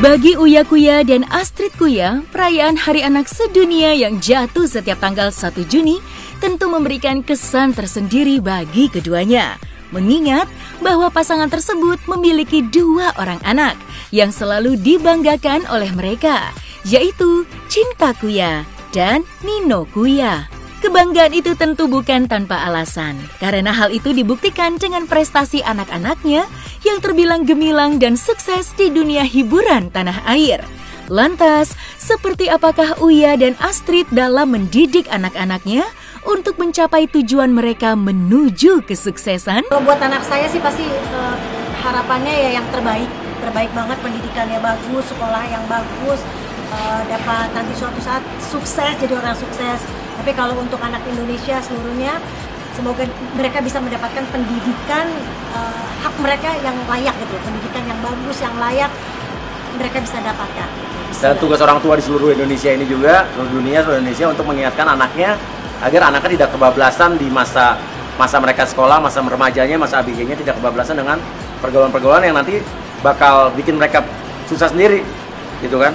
Bagi Uya Kuya dan Astrid Kuya, perayaan Hari Anak Sedunia yang jatuh setiap tanggal 1 Juni tentu memberikan kesan tersendiri bagi keduanya. Mengingat bahwa pasangan tersebut memiliki 2 orang anak yang selalu dibanggakan oleh mereka, yaitu Cinta Kuya dan Nino Kuya. Kebanggaan itu tentu bukan tanpa alasan, karena hal itu dibuktikan dengan prestasi anak-anaknya yang terbilang gemilang dan sukses di dunia hiburan tanah air. Lantas, seperti apakah Uya dan Astrid dalam mendidik anak-anaknya untuk mencapai tujuan mereka menuju kesuksesan? Kalau buat anak saya sih pasti harapannya ya yang terbaik banget, pendidikannya bagus, sekolah yang bagus, dapat nanti suatu saat sukses, jadi orang sukses. Tapi kalau untuk anak Indonesia seluruhnya, semoga mereka bisa mendapatkan pendidikan hak mereka yang layak gitu, pendidikan yang bagus, yang layak mereka bisa dapatkan. Dan tugas orang tua di seluruh Indonesia ini juga, seluruh Indonesia untuk mengingatkan anaknya agar anaknya tidak kebablasan di masa mereka sekolah, masa remajanya, masa ABG-nya tidak kebablasan dengan pergaulan-pergaulan yang nanti bakal bikin mereka susah sendiri, gitu kan?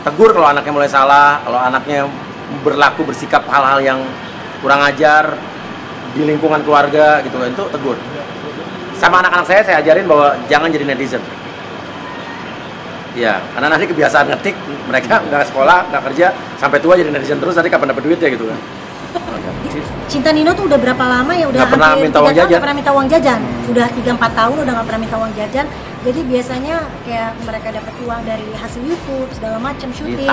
Tegur kalau anaknya mulai salah, kalau anaknya bersikap hal-hal yang kurang ajar di lingkungan keluarga gitu kan, itu tegur. Sama anak-anak saya ajarin bahwa jangan jadi netizen. Ya, karena nanti kebiasaan ngetik, mereka nggak sekolah, nggak kerja, sampai tua jadi netizen terus, nanti kapan dapat duit ya gitu kan. Cinta Nino tuh udah berapa lama ya? Udah nggak pernah minta uang jajan. Nggak pernah minta uang jajan. Udah 3-4 tahun udah nggak pernah minta uang jajan. Jadi biasanya kayak mereka dapat uang dari hasil YouTube segala macam, syuting.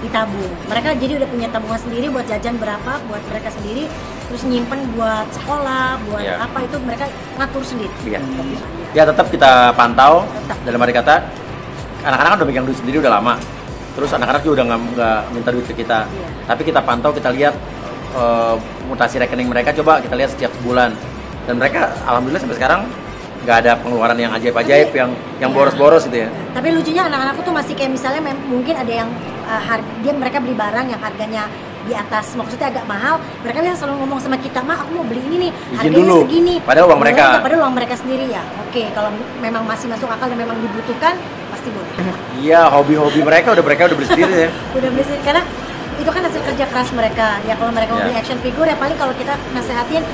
Ditabung. Mereka jadi udah punya tabungan sendiri buat jajan berapa buat mereka sendiri. Terus nyimpen buat sekolah, buat apa itu mereka ngatur sendiri. Iya. Ya tetap kita pantau. Dalam arti kata, anak-anak kan udah megang duit sendiri udah lama. Terus anak-anak juga udah nggak minta duit ke kita. Iya. Tapi kita pantau, kita lihat mutasi rekening mereka, coba kita lihat setiap bulan. Dan mereka alhamdulillah sampai sekarang nggak ada pengeluaran yang ajaib-ajaib, yang boros-boros gitu ya. Tapi lucunya anak-anakku tuh masih kayak misalnya mungkin ada yang mereka beli barang yang harganya di atas, maksudnya agak mahal, mereka biasa selalu ngomong sama kita, "Ma, aku mau beli ini nih, harganya dulu segini." Padahal uang mereka. Padahal uang mereka sendiri ya. Oke, kalau memang masih masuk akal dan memang dibutuhkan, pasti boleh. Iya, hobi-hobi mereka udah beli sendiri ya. Udah beli sendiri, karena itu kan hasil kerja keras mereka. Ya kalau mereka mau beli action figure ya paling kalau kita nasehatin,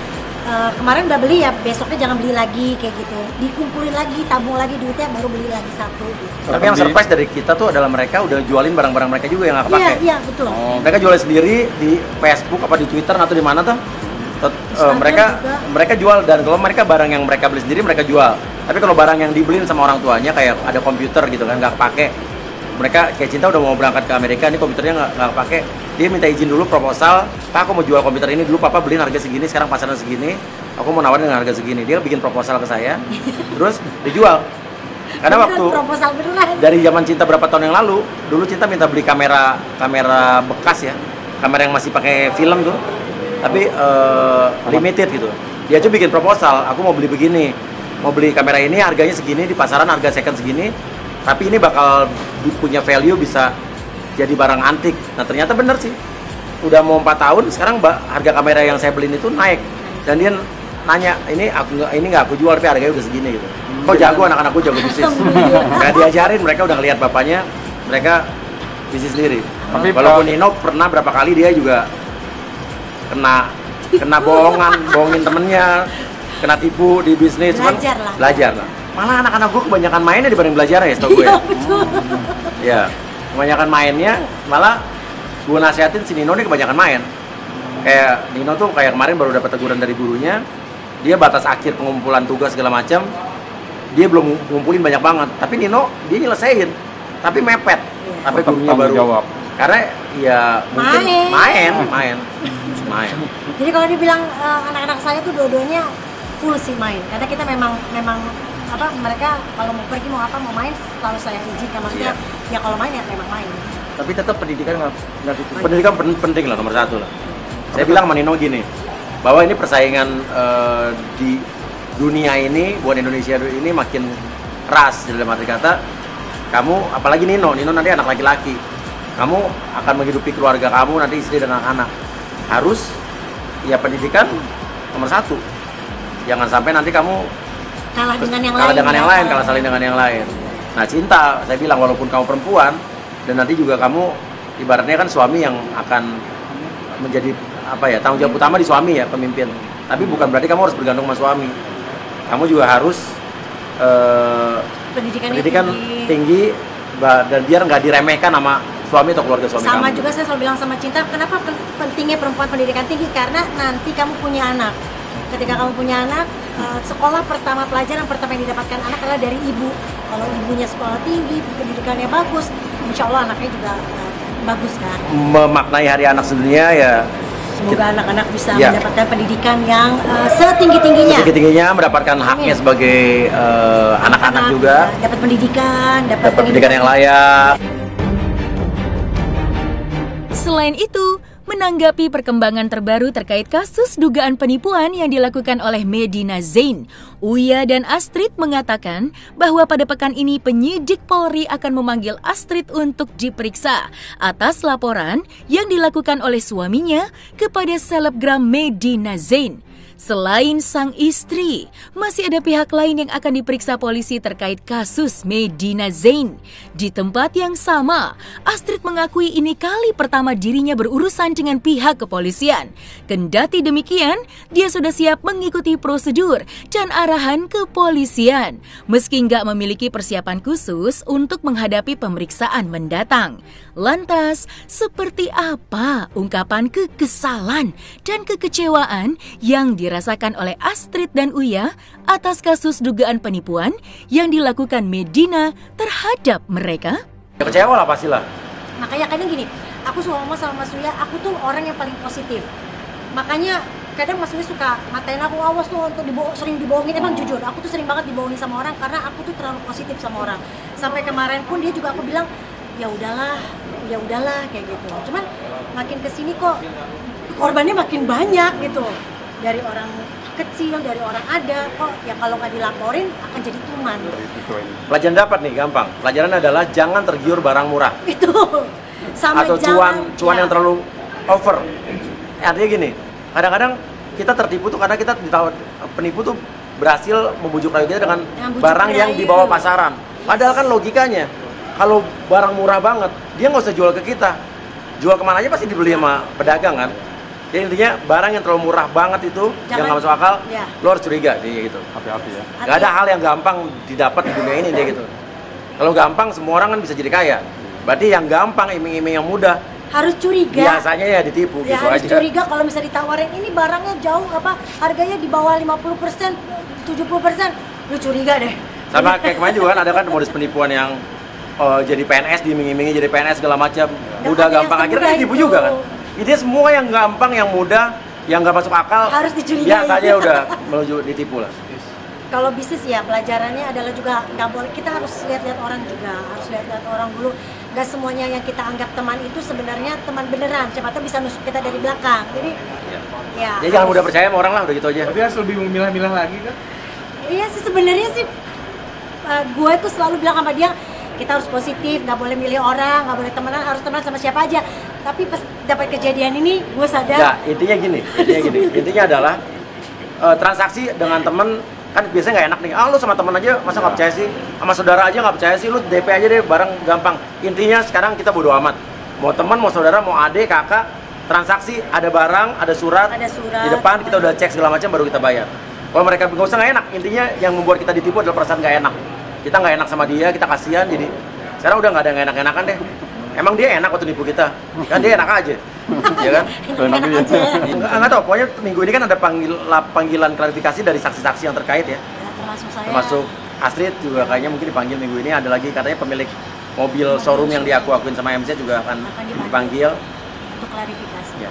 kemarin udah beli ya besoknya jangan beli lagi kayak gitu, dikumpulin lagi, tabung lagi duitnya baru beli lagi satu gitu. Tapi yang surprise dari kita tuh adalah mereka udah jualin barang-barang mereka juga yang nggak kepake. Iya betul. Mereka jualin sendiri di Facebook apa di Twitter atau di mana tuh. Mereka jual, dan kalau mereka barang yang mereka beli sendiri mereka jual. Tapi kalau barang yang dibeliin sama orang tuanya kayak ada komputer gitu kan nggak kepake, mereka kayak Cinta udah mau berangkat ke Amerika, ini komputernya nggak kepake, dia minta izin dulu proposal, "Pak, aku mau jual komputer ini dulu, Papa beliin harga segini, sekarang pasaran segini, aku mau nawarin dengan harga segini." Dia bikin proposal ke saya, terus dijual. Karena waktu proposal beneran. Dari zaman Cinta berapa tahun yang lalu, dulu Cinta minta beli kamera bekas ya, kamera yang masih pakai film tuh, tapi limited gitu. Dia aja bikin proposal, "Aku mau beli begini, mau beli kamera ini harganya segini, di pasaran harga second segini, tapi ini bakal punya value, bisa jadi barang antik." Nah ternyata bener sih, udah mau 4 tahun sekarang harga kamera yang saya beliin itu naik. Dan dia nanya, ini nggak aku jual tapi harganya udah segini gitu. Kok jago, anak-anakku jago bisnis. Nggak diajarin, mereka udah ngeliat bapaknya, mereka bisnis sendiri. Tapi walaupun Nino pernah berapa kali dia juga kena bohongin temennya, kena tipu di bisnis. Belajar lah. Malah anak-anak gue kebanyakan mainnya dibanding belajar ya, setahu gue ya. Betul. Ya, kebanyakan mainnya, malah gue nasihatin si Nino ini kebanyakan main. Kayak Nino tuh kayak kemarin baru dapat teguran dari gurunya, dia batas akhir pengumpulan tugas segala macam, dia belum ngumpulin banyak banget. Tapi Nino dia nyelesain, tapi mepet. Tapi gurunya baru jawab. Karena ya mungkin main. Jadi kalau dibilang anak-anak saya tuh dua-duanya full sih main, karena kita memang mereka kalau mau pergi mau main selalu saya izinkan, maksudnya ya kalau main ya memang main. Tapi tetap pendidikan nggak tutup. Pendidikan penting lah, nomor 1 lah. Saya bilang sama Nino gini, bahwa ini persaingan di dunia ini buat Indonesia ini makin keras. Dalam arti kata, kamu apalagi Nino nanti anak laki-laki, kamu akan menghidupi keluarga kamu, nanti istri dan anak-anak, harus ya pendidikan nomor 1. Jangan sampai nanti kamu kalah dengan yang lain, kalah saling dengan yang lain. Nah cinta, saya bilang walaupun kamu perempuan dan nanti juga kamu ibaratnya kan suami yang akan menjadi apa ya, tanggung jawab utama di suami ya, pemimpin. Tapi bukan berarti kamu harus bergantung sama suami. Kamu juga harus pendidikan tinggi dan biar nggak diremehkan sama suami atau keluarga suami sama kamu. Juga saya selalu bilang sama Cinta, kenapa pentingnya perempuan pendidikan tinggi? Karena nanti kamu punya anak. Ketika kamu punya anak, sekolah pertama, pelajaran pertama yang didapatkan anak adalah dari ibu. Kalau ibunya sekolah tinggi, pendidikannya bagus, insya Allah anaknya juga bagus kan. Memaknai Hari Anak Sedunia ya. Semoga anak-anak bisa mendapatkan pendidikan yang setinggi-tingginya. Setinggi-tingginya, mendapatkan haknya sebagai anak-anak juga. Ya, dapat pendidikan yang layak. Selain itu, menanggapi perkembangan terbaru terkait kasus dugaan penipuan yang dilakukan oleh Medina Zain, Uya dan Astrid mengatakan bahwa pada pekan ini penyidik Polri akan memanggil Astrid untuk diperiksa atas laporan yang dilakukan oleh suaminya kepada selebgram Medina Zain. Selain sang istri, masih ada pihak lain yang akan diperiksa polisi terkait kasus Medina Zain. Di tempat yang sama, Astrid mengakui ini kali pertama dirinya berurusan dengan pihak kepolisian. Kendati demikian, dia sudah siap mengikuti prosedur dan arahan kepolisian, meski nggak memiliki persiapan khusus untuk menghadapi pemeriksaan mendatang. Lantas, seperti apa ungkapan kekesalan dan kekecewaan yang dirasakan oleh Astrid dan Uya atas kasus dugaan penipuan yang dilakukan Medina terhadap mereka? Kecewa lah pastilah. Makanya kadang gini, aku suka ngomong sama Mas Uya, aku tuh orang yang paling positif. Makanya kadang Mas Uya suka ngatain aku, awas tuh untuk sering dibohongin. Emang jujur, aku tuh sering banget dibohongin sama orang karena aku tuh terlalu positif sama orang. Sampai kemarin pun dia juga aku bilang, ya udahlah kayak gitu. Cuman makin kesini kok korbannya makin banyak gitu, dari orang kecil, dari orang ada, kok ya kalau nggak dilaporin akan jadi tuman. Pelajaran dapat nih, gampang. Pelajaran adalah jangan tergiur barang murah. Itu sama atau cuan yang terlalu over. Artinya gini, kadang-kadang kita tertipu tuh karena kita penipu tuh berhasil membujuk rayu kita dengan barang yang dibawa pasaran. Padahal kan logikanya, kalau barang murah banget, dia nggak usah jual ke kita. Jual kemana aja pasti dibeli sama pedagang kan. Jadi intinya barang yang terlalu murah banget itu, yang nggak masuk akal, lo harus curiga, dia gitu. Hati-hati ya. Gak ada hal yang gampang didapat di dunia ini, dia gitu. Kalau gampang, semua orang kan bisa jadi kaya. Berarti yang gampang, iming-iming yang mudah, harus curiga. Biasanya ya ditipu ya, gitu harus aja. Curiga kalau misalnya ditawarin ini barangnya jauh harganya di bawah 50%, 70%, lu curiga deh. Sama kayak kemarin juga kan ada kan modus penipuan yang jadi PNS, diiming-imingi jadi PNS segala macam. Mudah gampang akhirnya ditipu juga kan. Ini semua yang gampang, yang mudah, yang nggak masuk akal harus dicurigai. Biasanya udah menuju ditipu lah. Kalau bisnis ya pelajarannya adalah juga nggak boleh, kita harus lihat-lihat orang juga, harus lihat-lihat orang dulu. Gak semuanya yang kita anggap teman itu sebenarnya teman beneran, siapa tahu bisa nusuk kita dari belakang. Jadi ya jangan mudah percaya sama orang lah, udah gitu aja. Tapi harus lebih memilah-milah lagi kan? Iya sih sebenarnya sih, gue tuh selalu bilang sama dia, kita harus positif, nggak boleh milih orang, nggak boleh temenan, harus temenan sama siapa aja. Tapi pas dapat kejadian ini, gue sadar. Ya, intinya gini. Intinya adalah transaksi dengan temen kan biasanya nggak enak nih. Ah, lu sama temen aja masa nggak percaya sih? Sama saudara aja nggak percaya sih? Lu DP aja deh, barang gampang. Intinya sekarang kita bodo amat. Mau teman, mau saudara, mau adik, kakak, transaksi ada barang, ada surat di depan, kita udah cek segala macam baru kita bayar. Kalau mereka nggak usah, nggak enak. Intinya yang membuat kita ditipu adalah perasaan nggak enak. Kita nggak enak sama dia, kita kasihan, jadi sekarang udah nggak ada yang enak-enakan deh. Emang dia enak waktu nipu kita? Kan dia enak aja, ya kan? Enak aja. Nggak tahu, pokoknya minggu ini kan ada panggilan klarifikasi dari saksi-saksi yang terkait ya. Termasuk saya. Termasuk Astrid juga kayaknya mungkin dipanggil minggu ini. Ada lagi katanya pemilik mobil showroom yang diakuin sama MC juga akan dipanggil. Untuk klarifikasi. Ya.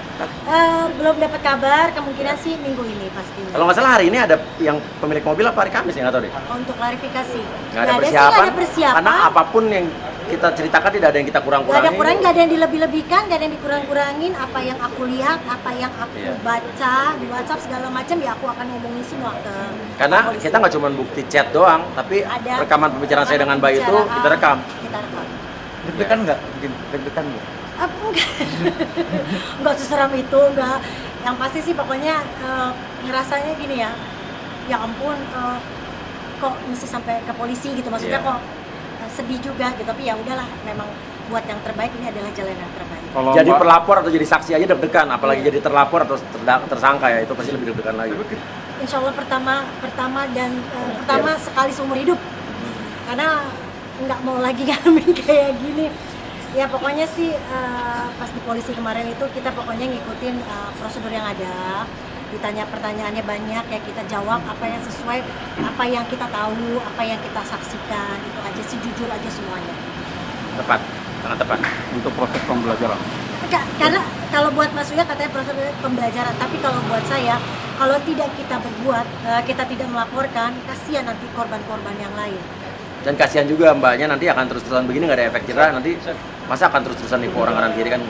Belum dapat kabar, kemungkinan sih minggu ini pastinya. Kalau nggak salah hari ini ada yang pemilik mobil apa hari Kamis ya, nggak tahu deh. Untuk klarifikasi. Nggak ada persiapan, karena apapun yang kita ceritakan tidak ada yang kita kurang-kurangin. Nggak ada kurang, nggak ada yang dilebih-lebihkan, nggak ada yang dikurang-kurangin. Apa yang aku lihat, apa yang aku baca di WhatsApp segala macam, ya aku akan ngomongin semua ke. Karena kita nggak cuma bukti chat doang, tapi ada rekaman pembicaraan saya dengan Bayu itu kita rekam. Deg-degan nggak? Deg-degan nggak? Nggak seseram itu, nggak. Yang pasti sih pokoknya ngerasanya gini ya, ya ampun, kok mesti sampai ke polisi gitu, maksudnya kok sedih juga gitu, tapi ya udahlah, memang buat yang terbaik, ini adalah jalan yang terbaik. Kalau Jadi Mbak- pelapor atau jadi saksi aja deg-degan, apalagi Iya. jadi terlapor atau tersangka ya, itu pasti lebih deg-degan lagi. Insya Allah pertama sekali seumur hidup, karena nggak mau lagi ngalamin kayak gini. Ya pokoknya sih pas di polisi kemarin itu kita pokoknya ngikutin prosedur yang ada. Ditanya pertanyaannya banyak, ya kita jawab apa yang sesuai, apa yang kita tahu, apa yang kita saksikan, itu aja sih, jujur aja semuanya. Tepat, sangat tepat. Untuk proses pembelajaran. Karena kalau buat Mas Uya katanya proses pembelajaran, tapi kalau buat saya, kalau tidak kita berbuat, kita tidak melaporkan, kasihan nanti korban-korban yang lain. Dan kasihan juga mbaknya nanti akan terus-terusan begini, nggak ada efek jerah, nanti masa akan terus-terusan nipu orang kanan kiri kan.